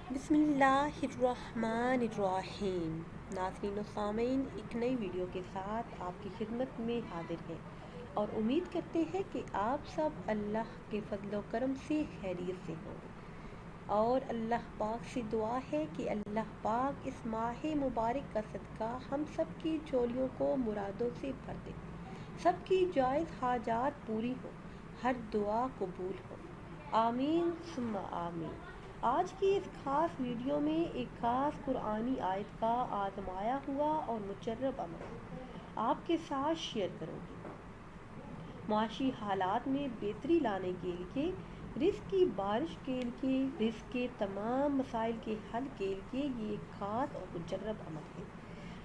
बिस्मिल्लाहिर्रहमानिर्रहीम। नाज़रीन व सामीन, एक नई वीडियो के साथ आपकी खिदमत में हाजिर हैं और उम्मीद करते हैं कि आप सब अल्लाह के फजल व करम से खैरियत से होंगे। और अल्लाह पाक से दुआ है कि अल्लाह पाक इस माह मुबारक का सदका हम सब की झोलियों को मुरादों से भर दे, सबकी जायज़ हाजात पूरी हो, हर दुआ कबूल हो, आमीन सुम्मा आमीन। आज की इस खास वीडियो में एक खास कुरानी आयत का आजमाया हुआ और मुजर्रब अमल आपके साथ शेयर करूँगी। माशी हालात में बेहतरी लाने के लिए, रिज़्क़ की बारिश के लिए, रिज़्क़ के तमाम मसाइल के हल के लिए ये एक खास और मुजर्रब अमल है।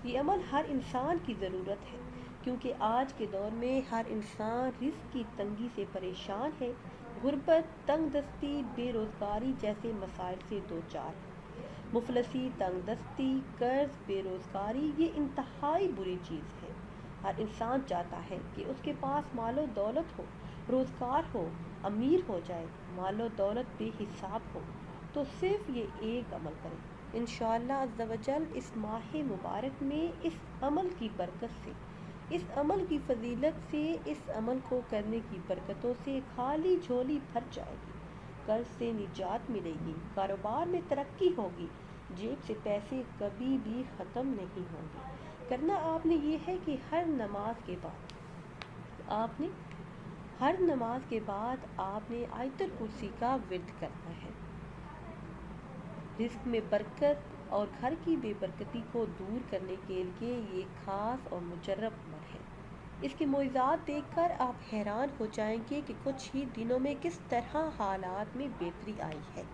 ये अमल हर इंसान की ज़रूरत है, क्योंकि आज के दौर में हर इंसान रिज़्क़ की तंगी से परेशान है। गुर्बत, तंगदस्ती, बेरोज़गारी जैसे मसाइल से दो चार है। मुफलसी, तंगदस्ती, कर्ज, बेरोज़गारी ये इंतहाई बुरी चीज़ है। हर इंसान चाहता है कि उसके पास मालो दौलत हो, रोज़गार हो, अमीर हो जाए, मालो दौलत बेहिसाब हो। तो सिर्फ ये एक अमल करें। इंशाअल्लाह अज़्ज़ा वजल इस माह मुबारक में इस अमल की बरकत से, इस अमल की फजीलत से, इस अमल को करने की बरकतों से खाली झोली भर जाएगी, कर्ज से निजात मिलेगी, कारोबार में तरक्की होगी, जेब से पैसे कभी भी ख़त्म नहीं होंगे। करना आपने ये है कि हर नमाज के बाद आपने आयतुल कुर्सी का विर्द करना है। रिज़्क़ में बरकत और घर की बेबरकती को दूर करने के लिए ये खास और मुजर्रब अमल है। इसके मोइज़ात देखकर आप हैरान हो जाएंगे कि कुछ ही दिनों में किस तरह हालात में बेहतरी आई है।